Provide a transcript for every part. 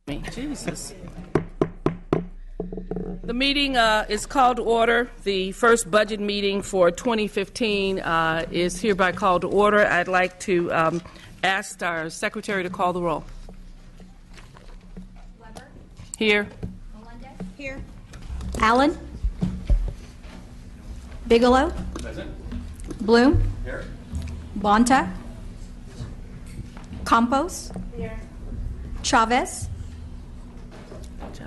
Jesus. The meeting is called to order. The first budget meeting for 2015 is hereby called to order. I'd like to ask our secretary to call the roll. Weber. Here. Melendez. Here. Allen. Bigelow. Present. Bloom. Here. Bonta. Campos. Here. Chavez.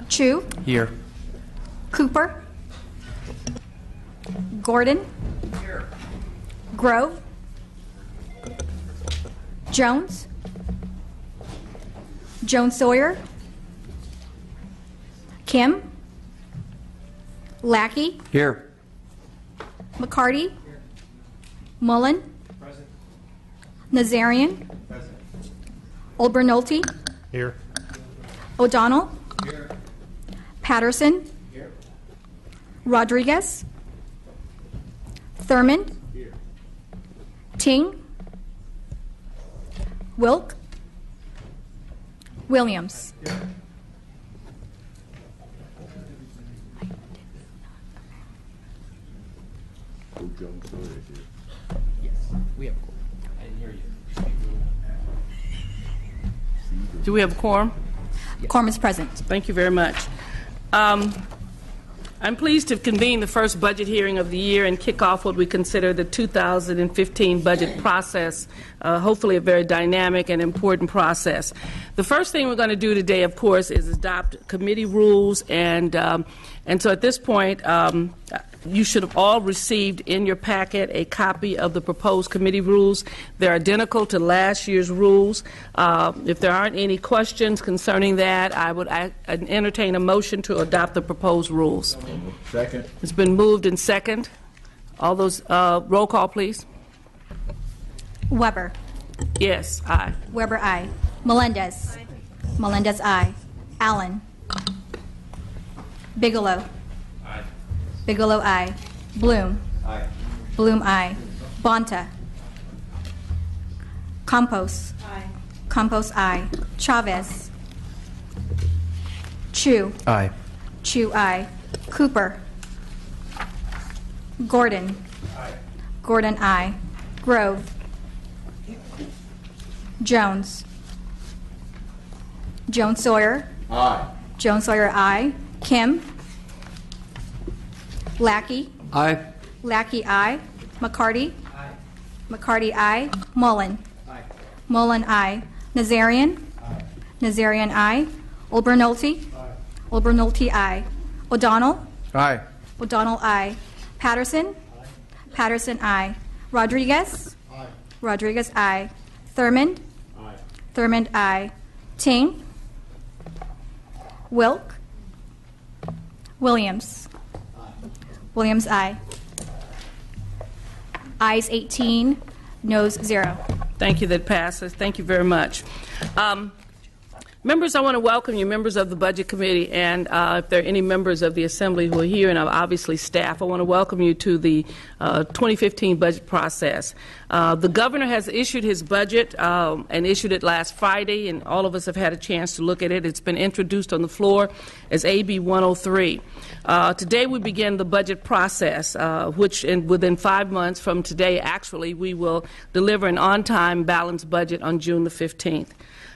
Chu. Here. Cooper. Gordon. Here. Grove. Jones. Jones Sawyer. Kim. Lackey. Here. McCarty. Mullen. Present. Nazarian. Present. Olbernolty. Here. O'Donnell. Here. Patterson. Here. Rodriguez. Thurman. Here. Ting. Wilk. Williams. Here. Yes, we have a quorum. I didn't hear you. Do we have a quorum? Quorum is present. Thank you very much. I'm pleased to convene the first budget hearing of the year and kick off what we consider the 2015 budget process, hopefully a very dynamic and important process. The first thing we're going to do today, of course, is adopt committee rules, and so at this point, you should have all received in your packet a copy of the proposed committee rules. They're identical to last year's rules. If there aren't any questions concerning that, I would entertain a motion to adopt the proposed rules. Second. It's been moved and second. All those, roll call, please. Weber. Yes, aye. Weber, aye. Melendez. Aye. Melendez, aye. Allen. Bigelow. Aye. Bigelow, aye. Bloom. Aye. Bloom, aye. Bonta. Campos. Aye. Campos, aye. Chavez. Chu. Aye. Chu, aye. Cooper. Gordon. Aye. Gordon, aye. Grove. Jones. Jones Sawyer. Aye. Jones Sawyer, aye. Kim. Lackey. Aye. Lackey, aye. McCarty. Aye. McCarty, aye. Mullen. Aye. Mullen, aye. Nazarian. Aye. Nazarian, aye. Olbernolty. Aye. Olbernolty, aye. O'Donnell. Aye. O'Donnell, aye. Patterson. Patterson, aye. Rodriguez. Aye. Rodriguez, aye. Thurman. Aye. Thurman, aye. Ting. Wilk. Williams. Williams, aye. Ayes 18, noes 0. Thank you. That passes. Thank you very much. Members, I want to welcome you, members of the Budget Committee, and if there are any members of the Assembly who are here, and obviously staff, I want to welcome you to the 2015 budget process. The governor has issued his budget and issued it last Friday, and all of us have had a chance to look at it. It's been introduced on the floor as AB 103. Today we begin the budget process, which within 5 months from today, actually, we will deliver an on-time balanced budget on June the 15th.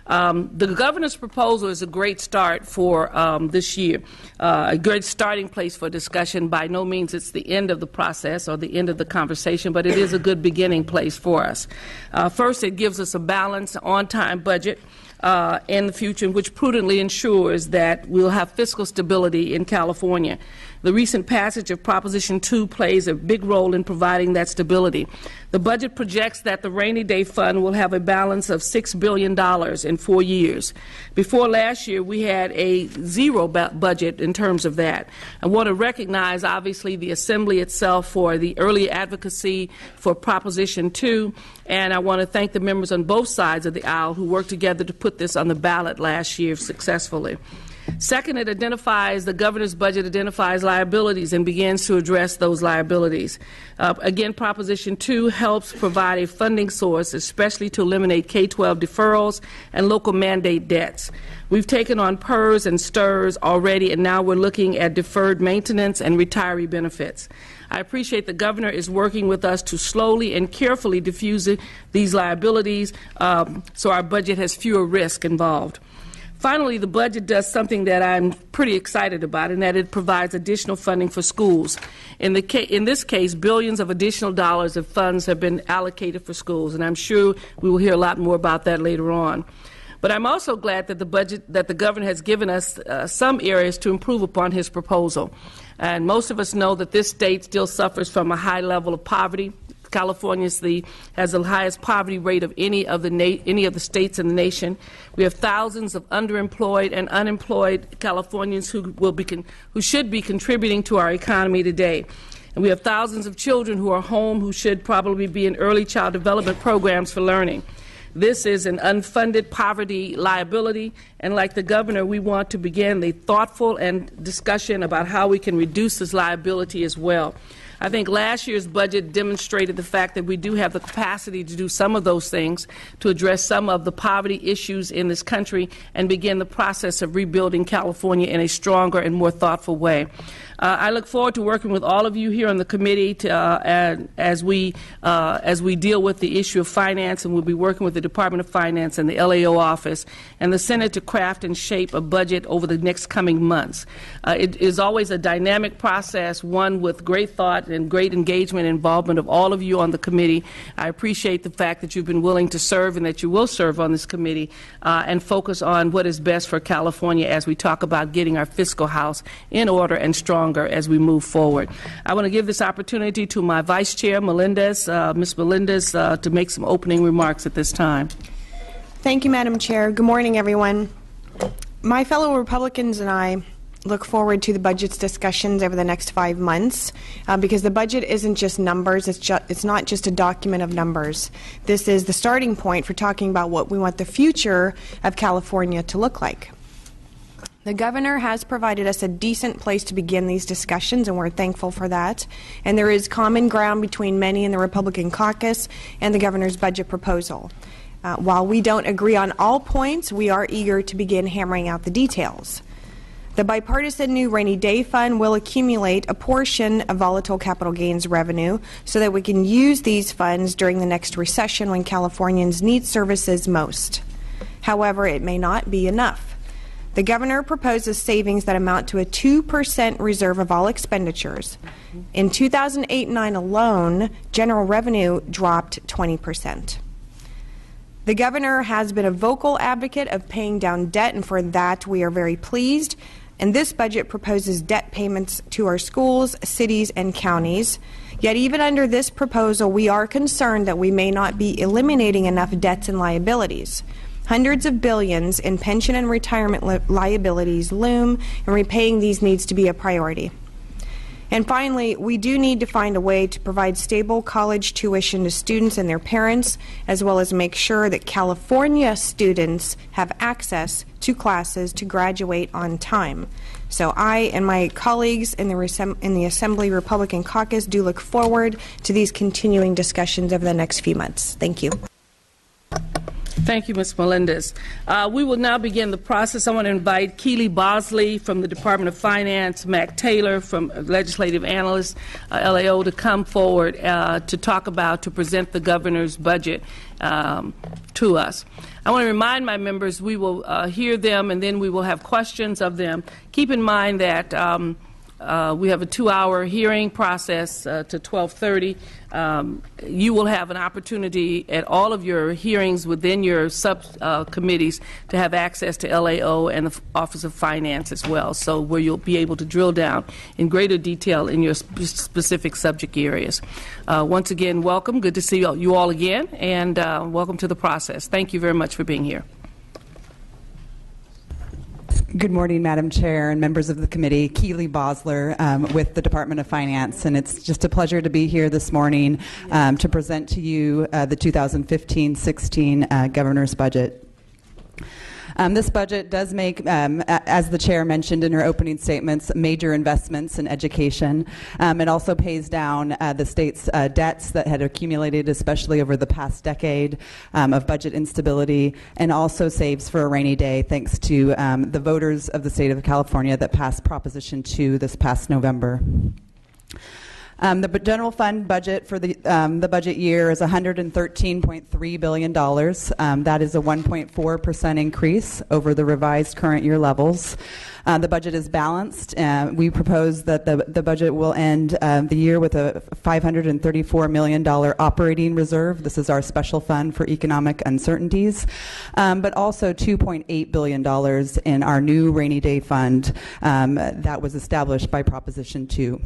The governor's proposal is a great start for this year, a great starting place for discussion. By no means it's the end of the process or the end of the conversation, but it is a good beginning place for us. First, it gives us a balanced, on-time budget in the future, which prudently ensures that we'll have fiscal stability in California. The recent passage of Proposition 2 plays a big role in providing that stability. The budget projects that the rainy day fund will have a balance of $6 billion in 4 years. Before last year, we had a zero budget in terms of that. I want to recognize, obviously, the Assembly itself for the early advocacy for Proposition 2, and I want to thank the members on both sides of the aisle who worked together to put this on the ballot last year successfully. Second, the governor's budget identifies liabilities and begins to address those liabilities. Again, Proposition 2 helps provide a funding source, especially to eliminate K-12 deferrals and local mandate debts. We've taken on PERS and STIRS already, and now we're looking at deferred maintenance and retiree benefits. I appreciate the governor is working with us to slowly and carefully diffuse these liabilities so our budget has fewer risks involved. Finally, the budget does something that I'm pretty excited about, and that it provides additional funding for schools. In this case, billions of additional dollars of funds have been allocated for schools, and I'm sure we will hear a lot more about that later on. But I'm also glad that the governor has given us some areas to improve upon his proposal. And most of us know that this state still suffers from a high level of poverty. California has the highest poverty rate of any of the states in the nation. We have thousands of underemployed and unemployed Californians who should be contributing to our economy today. And we have thousands of children who are home who should probably be in early child development programs for learning. This is an unfunded poverty liability, and like the governor, we want to begin the thoughtful discussion about how we can reduce this liability as well. I think last year's budget demonstrated the fact that we do have the capacity to do some of those things, to address some of the poverty issues in this country and begin the process of rebuilding California in a stronger and more thoughtful way. I look forward to working with all of you here on the committee as we deal with the issue of finance, and we'll be working with the Department of Finance and the LAO office and the Senate to craft and shape a budget over the next coming months. It is always a dynamic process, one with great thought and great engagement and involvement of all of you on the committee. I appreciate the fact that you've been willing to serve and that you will serve on this committee and focus on what is best for California as we talk about getting our fiscal house in order and stronger as we move forward. I want to give this opportunity to my Vice Chair, Ms. Melendez, to make some opening remarks at this time. Thank you, Madam Chair. Good morning, everyone. My fellow Republicans and I look forward to the budget's discussions over the next 5 months because the budget isn't just numbers. It's not just a document of numbers. This is the starting point for talking about what we want the future of California to look like. The governor has provided us a decent place to begin these discussions, and we're thankful for that. And there is common ground between many in the Republican caucus and the governor's budget proposal. While we don't agree on all points, we are eager to begin hammering out the details. The bipartisan new rainy day fund will accumulate a portion of volatile capital gains revenue so that we can use these funds during the next recession when Californians need services most. However, it may not be enough. The governor proposes savings that amount to a 2% reserve of all expenditures. In 2008-9 alone, general revenue dropped 20%. The governor has been a vocal advocate of paying down debt, and for that we are very pleased. And this budget proposes debt payments to our schools, cities, and counties. Yet even under this proposal, we are concerned that we may not be eliminating enough debts and liabilities. Hundreds of billions in pension and retirement liabilities loom, and repaying these needs to be a priority. And finally, we do need to find a way to provide stable college tuition to students and their parents, as well as make sure that California students have access to classes to graduate on time. So I and my colleagues in the Assembly Republican Caucus do look forward to these continuing discussions over the next few months. Thank you. Thank you, Ms. Melendez. We will now begin the process. I want to invite Keely Bosley from the Department of Finance, Mac Taylor from Legislative Analyst, LAO, to come forward to present the governor's budget to us. I want to remind my members we will hear them and then we will have questions of them. Keep in mind that we have a 2-hour hearing process to 12:30. You will have an opportunity at all of your hearings within your subcommittees to have access to LAO and the Office of Finance as well, so where you'll be able to drill down in greater detail in your specific subject areas. Once again, welcome. Good to see you all again, and welcome to the process. Thank you very much for being here. Good morning, Madam Chair and members of the committee. Keely Bosler with the Department of Finance, and it's just a pleasure to be here this morning to present to you the 2015-16 governor's budget. This budget does make, as the chair mentioned in her opening statements, major investments in education. It also pays down the state's debts that had accumulated, especially over the past decade of budget instability, and also saves for a rainy day thanks to the voters of the state of California that passed Proposition 2 this past November. The general fund budget for the budget year is $113.3 billion. That is a 1.4% increase over the revised current year levels. The budget is balanced. We propose that the budget will end the year with a $534 million operating reserve. This is our special fund for economic uncertainties, but also $2.8 billion in our new rainy day fund that was established by Proposition 2.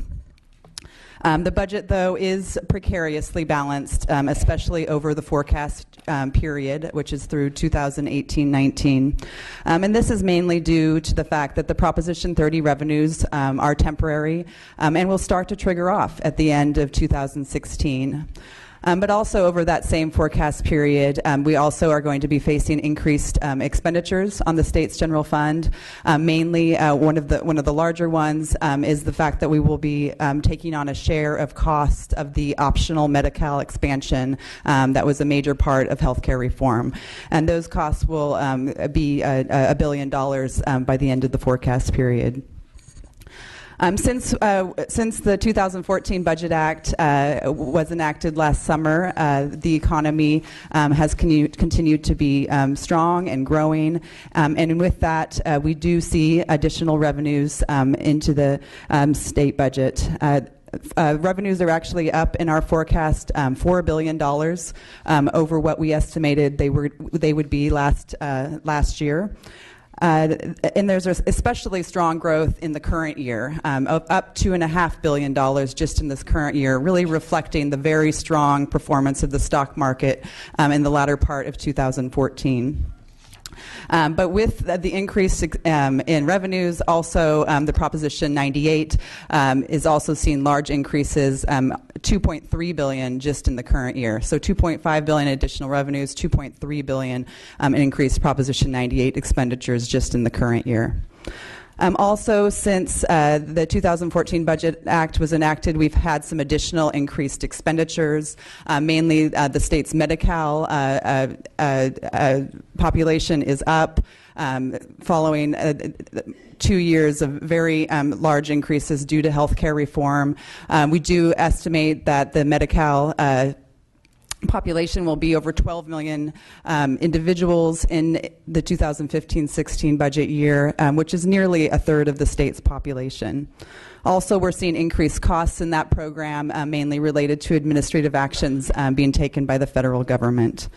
The budget, though, is precariously balanced, especially over the forecast period, which is through 2018-19. And this is mainly due to the fact that the Proposition 30 revenues are temporary and will start to trigger off at the end of 2016. But also over that same forecast period, we also are going to be facing increased expenditures on the state's general fund. Mainly, one of the larger ones is the fact that we will be taking on a share of cost of the optional Medi-Cal expansion that was a major part of healthcare reform, and those costs will be $1 billion by the end of the forecast period. Since the 2014 Budget Act was enacted last summer, the economy has continued to be strong and growing, and with that, we do see additional revenues into the state budget. Revenues are actually up in our forecast $4 billion over what we estimated they would be last year. And there's especially strong growth in the current year, of up $2.5 billion just in this current year, really reflecting the very strong performance of the stock market in the latter part of 2014. But with the increase in revenues, also the Proposition 98 is also seeing large increases, $2.3 billion just in the current year. So $2.5 billion additional revenues, $2.3 billion in increased Proposition 98 expenditures just in the current year. Also, since the 2014 Budget Act was enacted, we've had some additional increased expenditures, mainly the state's Medi-Cal population is up following 2 years of very large increases due to healthcare reform. We do estimate that the Medi-Cal population will be over 12 million individuals in the 2015-16 budget year, which is nearly a third of the state's population. Also, we're seeing increased costs in that program, mainly related to administrative actions being taken by the federal government.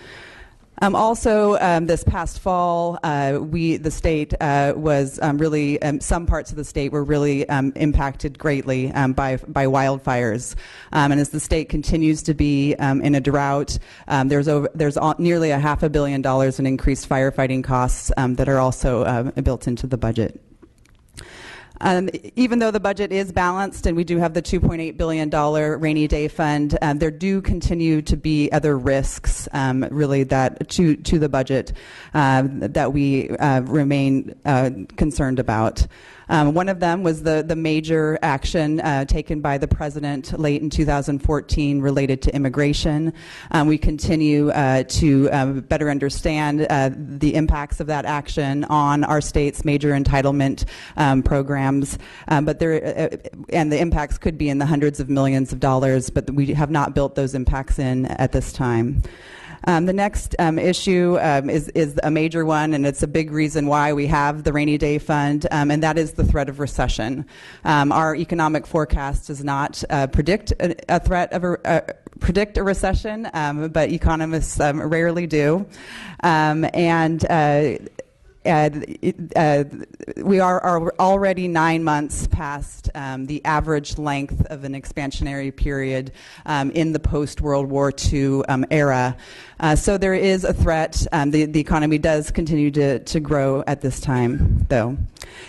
Also, this past fall, the state was really, some parts of the state were really impacted greatly by wildfires. And as the state continues to be in a drought, there's nearly $500 million in increased firefighting costs that are also built into the budget. Even though the budget is balanced and we do have the $2.8 billion rainy day fund, there do continue to be other risks, really, that to the budget that we remain concerned about. One of them was the major action taken by the president late in 2014 related to immigration. We continue to better understand the impacts of that action on our state's major entitlement programs, but and the impacts could be in the hundreds of millions of dollars, but we have not built those impacts in at this time. The next issue is a major one, and it's a big reason why we have the rainy day fund, and that is the threat of recession. Our economic forecast does not predict a threat of predict a recession, but economists rarely do, we are already 9 months past the average length of an expansionary period in the post-World War II era. So there is a threat. The economy does continue to grow at this time, though.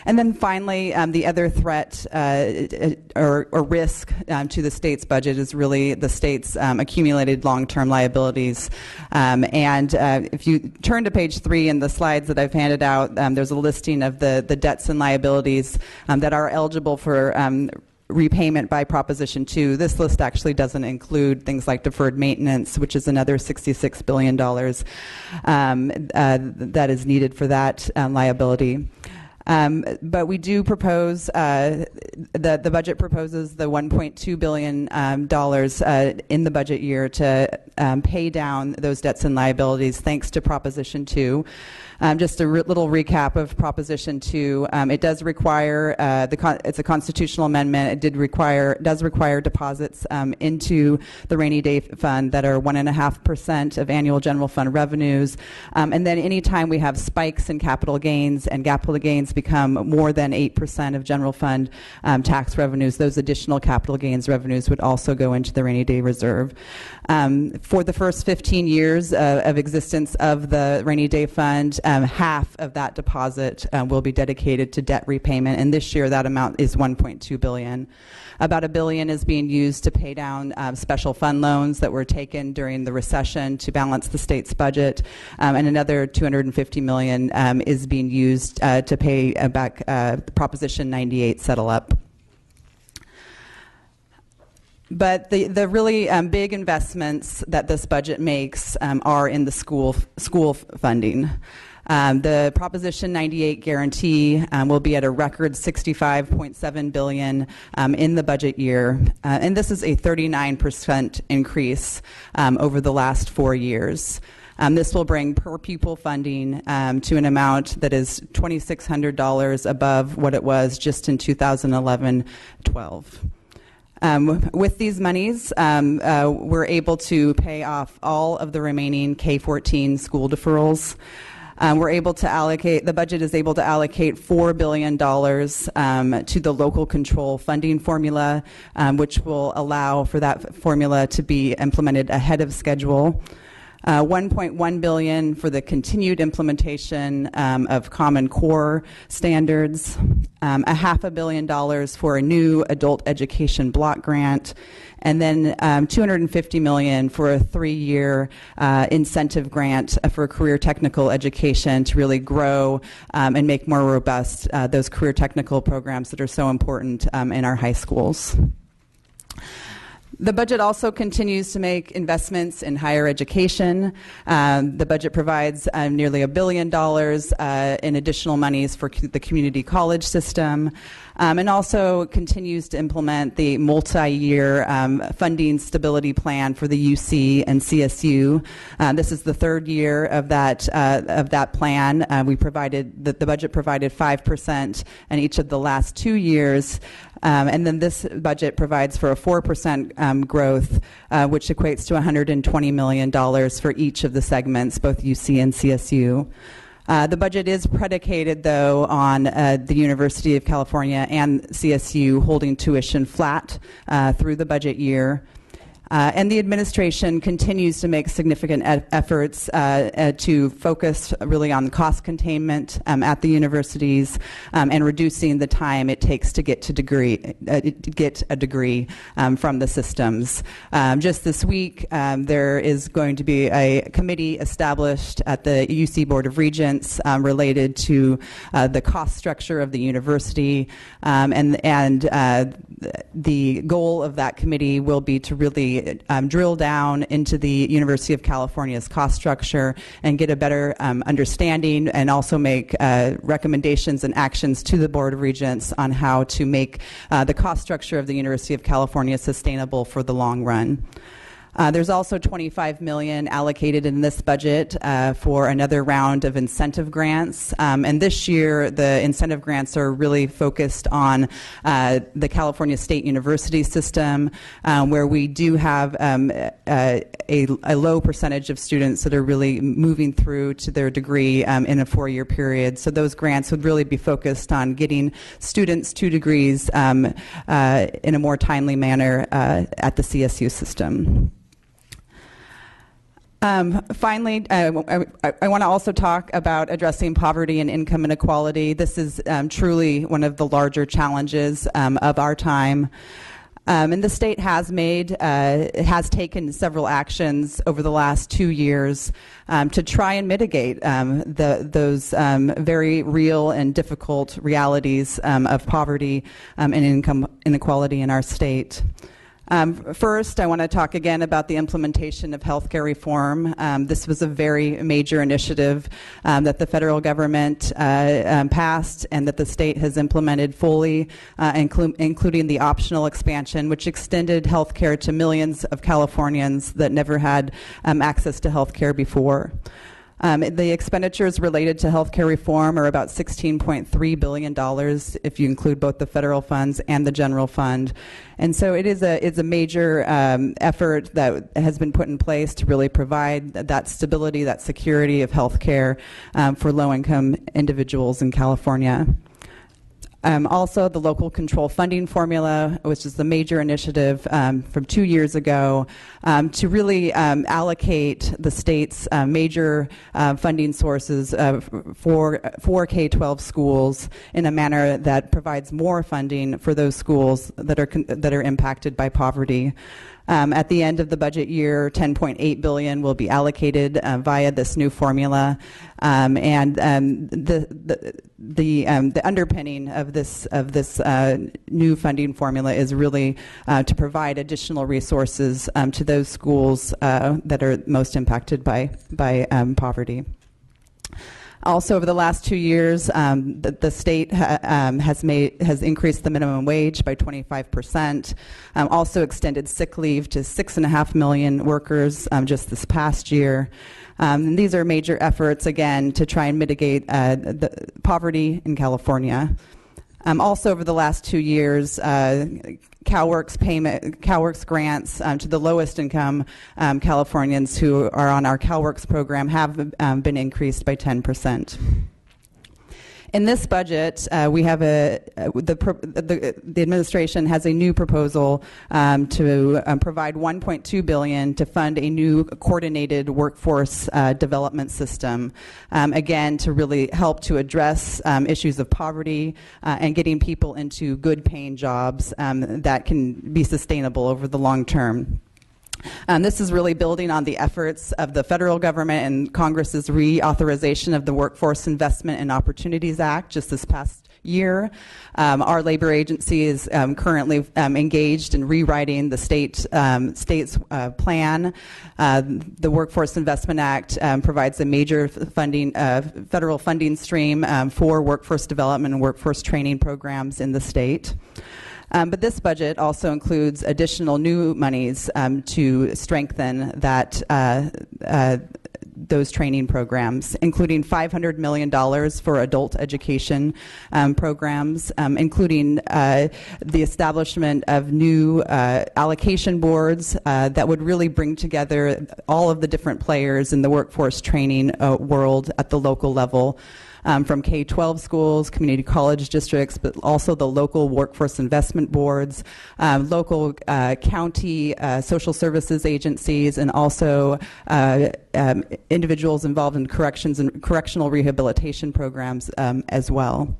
And then finally, the other threat or risk to the state's budget is really the state's accumulated long-term liabilities. And if you turn to page 3 in the slides that I've handed out, there's a listing of the debts and liabilities that are eligible for repayment by Proposition 2. This list actually doesn't include things like deferred maintenance, which is another $66 billion that is needed for that liability. But we do propose, the budget proposes the $1.2 billion in the budget year to pay down those debts and liabilities thanks to Proposition 2. Just a little recap of Proposition 2. It does require, it's a constitutional amendment. It does require deposits into the rainy day fund that are 1.5% of annual general fund revenues. And then anytime we have spikes in capital gains and capital gains become more than 8% of general fund tax revenues, those additional capital gains revenues would also go into the rainy day reserve. For the first 15 years of existence of the rainy day fund, half of that deposit will be dedicated to debt repayment, and this year that amount is $1.2 billion. About $1 billion is being used to pay down special fund loans that were taken during the recession to balance the state's budget, and another $250 million is being used to pay back Proposition 98 settle up. But the really big investments that this budget makes are in the school funding. The Proposition 98 guarantee will be at a record $65.7 billion in the budget year, and this is a 39% increase over the last 4 years. This will bring per pupil funding to an amount that is $2,600 above what it was just in 2011-12. With these monies, we're able to pay off all of the remaining K-14 school deferrals. We're able to allocate, the budget is able to allocate $4 billion to the local control funding formula, which will allow for that formula to be implemented ahead of schedule. $1.1 billion for the continued implementation of Common Core standards, $500 million for a new adult education block grant, and then $250 million for a 3-year incentive grant for career technical education to really grow and make more robust those career technical programs that are so important in our high schools. The budget also continues to make investments in higher education. The budget provides nearly $1 billion in additional monies for the community college system, and also continues to implement the multi-year funding stability plan for the UC and CSU. This is the 3rd year of that plan. The budget provided 5% in each of the last 2 years. And then this budget provides for a 4% growth, which equates to $120 million for each of the segments, both UC and CSU. The budget is predicated, though, on the University of California and CSU holding tuition flat through the budget year. And the administration continues to make significant efforts to focus really on cost containment at the universities and reducing the time it takes to get a degree from the systems. Just this week, there is going to be a committee established at the UC Board of Regents related to the cost structure of the university, and the goal of that committee will be to really drill down into the University of California's cost structure and get a better understanding, and also make recommendations and actions to the Board of Regents on how to make the cost structure of the University of California sustainable for the long run. There's also $25 million allocated in this budget for another round of incentive grants. And this year, the incentive grants are really focused on the California State University system, where we do have a low percentage of students that are really moving through to their degree in a 4-year period. So those grants would really be focused on getting students to degrees in a more timely manner at the CSU system. Finally, I want to also talk about addressing poverty and income inequality. This is truly one of the larger challenges of our time. And the state has taken several actions over the last 2 years to try and mitigate those very real and difficult realities of poverty and income inequality in our state. First, I want to talk again about the implementation of healthcare reform. This was a very major initiative that the federal government passed and that the state has implemented fully, including the optional expansion, which extended healthcare to millions of Californians that never had access to healthcare before. The expenditures related to healthcare reform are about $16.3 billion if you include both the federal funds and the general fund. And so it's a major effort that has been put in place to really provide that stability, that security of healthcare for low-income individuals in California. Also, the local control funding formula, which is the major initiative from 2 years ago, to really allocate the state's major funding sources for K-12 schools in a manner that provides more funding for those schools that are impacted by poverty. At the end of the budget year, $10.8 billion will be allocated via this new formula, and the underpinning of this new funding formula is really to provide additional resources to those schools that are most impacted by poverty. Also, over the last 2 years, the state has increased the minimum wage by 25%. Also extended sick leave to 6.5 million workers just this past year. These are major efforts, again, to try and mitigate the poverty in California. Also, over the last 2 years, CalWORKs grants to the lowest income Californians who are on our CalWORKs program have been increased by 10%. In this budget, we have the administration has a new proposal to provide $1.2 billion to fund a new coordinated workforce development system, again, to really help to address issues of poverty and getting people into good-paying jobs that can be sustainable over the long term. This is really building on the efforts of the federal government and Congress's reauthorization of the Workforce Investment and Opportunities Act just this past year. Our labor agency is currently engaged in rewriting the state's plan. The Workforce Investment Act provides a major federal funding stream for workforce development and workforce training programs in the state. But this budget also includes additional new monies to strengthen those training programs, including $500 million for adult education programs, including the establishment of new allocation boards that would really bring together all of the different players in the workforce training world at the local level. From K-12 schools, community college districts, but also the local workforce investment boards, local county social services agencies, and also individuals involved in corrections and correctional rehabilitation programs as well.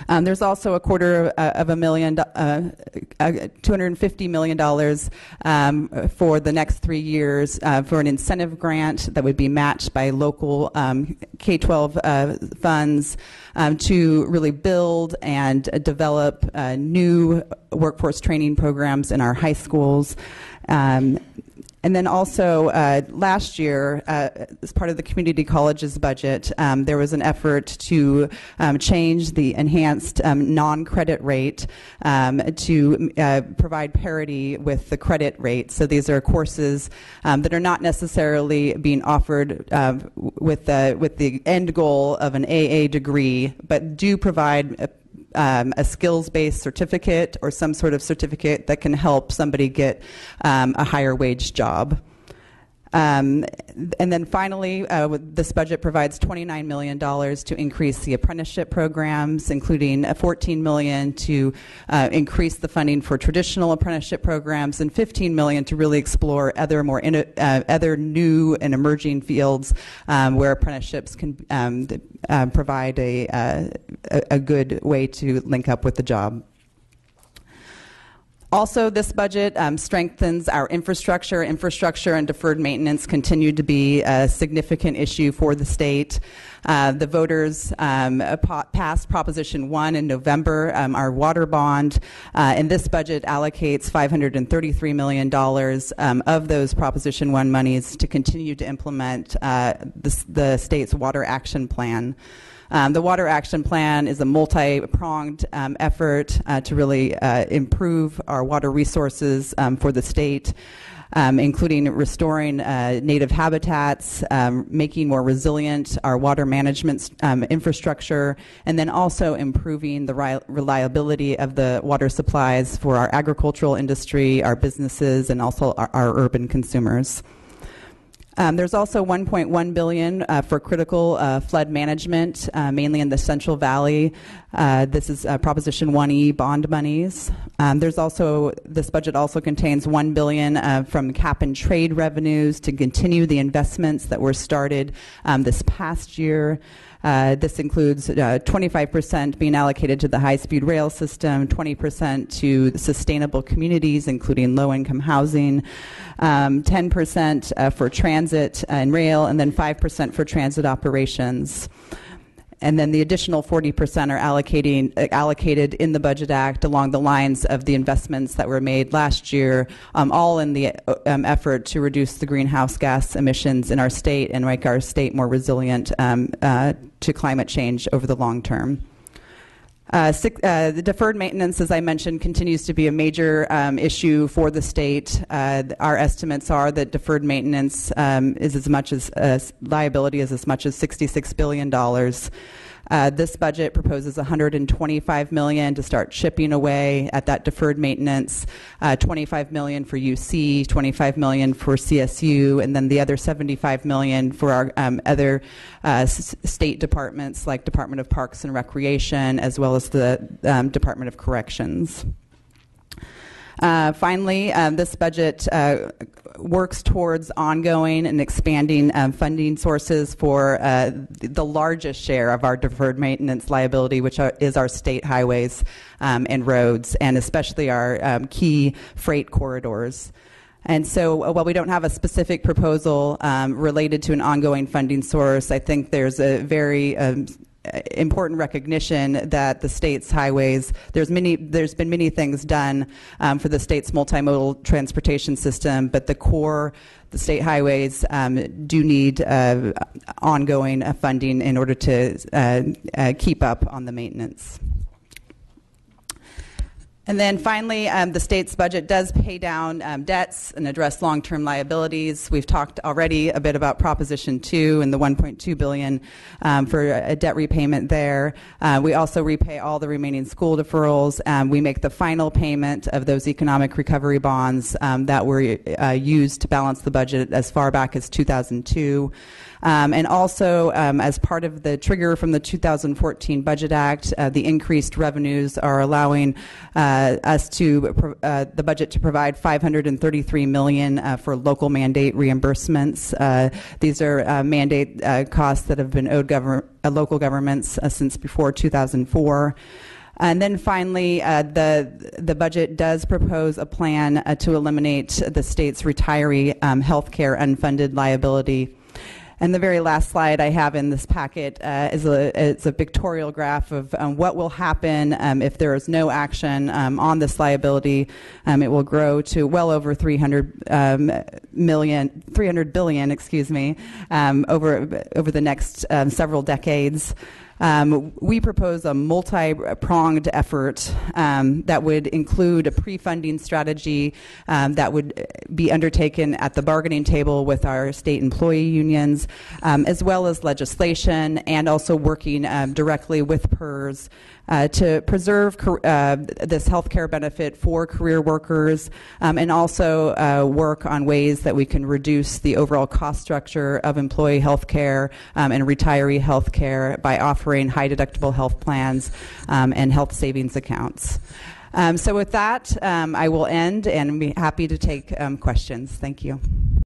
There's also $250 million for the next 3 years for an incentive grant that would be matched by local K-12 funds to really build and develop new workforce training programs in our high schools. And then also last year, as part of the community colleges budget, there was an effort to change the enhanced non-credit rate to provide parity with the credit rate. So these are courses that are not necessarily being offered with the end goal of an AA degree, but do provide a skills-based certificate or some sort of certificate that can help somebody get a higher wage job. And then finally, this budget provides $29 million to increase the apprenticeship programs, including $14 million to increase the funding for traditional apprenticeship programs, and $15 million to really explore other other new and emerging fields where apprenticeships can provide a good way to link up with the job. Also, this budget strengthens our infrastructure. Infrastructure and deferred maintenance continue to be a significant issue for the state. The voters passed Proposition 1 in November, our water bond, and this budget allocates $533 million of those Proposition 1 monies to continue to implement the state's Water Action Plan. The Water Action Plan is a multi-pronged effort to really improve our water resources for the state, including restoring native habitats, making more resilient our water management infrastructure, and then also improving the reliability of the water supplies for our agricultural industry, our businesses, and also our urban consumers. There's also $1.1 billion for critical flood management, mainly in the Central Valley. This is Proposition 1E bond monies. This budget also contains $1 billion from cap and trade revenues to continue the investments that were started this past year. This includes 25% being allocated to the high-speed rail system, 20% to sustainable communities, including low-income housing, 10% for transit and rail, and then 5% for transit operations. And then the additional 40% are allocated in the Budget Act along the lines of the investments that were made last year, all in the effort to reduce the greenhouse gas emissions in our state and make our state more resilient to climate change over the long term. The deferred maintenance, as I mentioned, continues to be a major issue for the state. Our estimates are that deferred maintenance is as much as liability is as much as $66 billion. This budget proposes $125 million to start chipping away at that deferred maintenance, $25 million for UC, $25 million for CSU, and then the other $75 million for our other state departments like Department of Parks and Recreation, as well as the Department of Corrections. Finally, this budget works towards ongoing and expanding funding sources for the largest share of our deferred maintenance liability, which is our state highways and roads, and especially our key freight corridors. And so while we don't have a specific proposal related to an ongoing funding source, I think there's a very important recognition that the state's highways, there's been many things done for the state's multimodal transportation system, but the state highways do need ongoing funding in order to keep up on the maintenance. And then finally, the state's budget does pay down debts and address long-term liabilities. We've talked already a bit about Proposition 2 and the $1.2 billion for a debt repayment there. We also repay all the remaining school deferrals. We make the final payment of those economic recovery bonds that were used to balance the budget as far back as 2002. And also, as part of the trigger from the 2014 Budget Act, the increased revenues are allowing the budget to provide $533 million for local mandate reimbursements. These are mandate costs that have been owed local governments since before 2004. And then finally, the budget does propose a plan to eliminate the state's retiree health care unfunded liability. And the very last slide I have in this packet is a pictorial graph of what will happen if there is no action on this liability. It will grow to well over $300 billion, over the next several decades. We propose a multi-pronged effort that would include a pre-funding strategy that would be undertaken at the bargaining table with our state employee unions, as well as legislation, and also working directly with PERS to preserve this health care benefit for career workers, and also work on ways that we can reduce the overall cost structure of employee health care and retiree health care by offering high deductible health plans and health savings accounts. So with that, I will end and be happy to take questions. Thank you.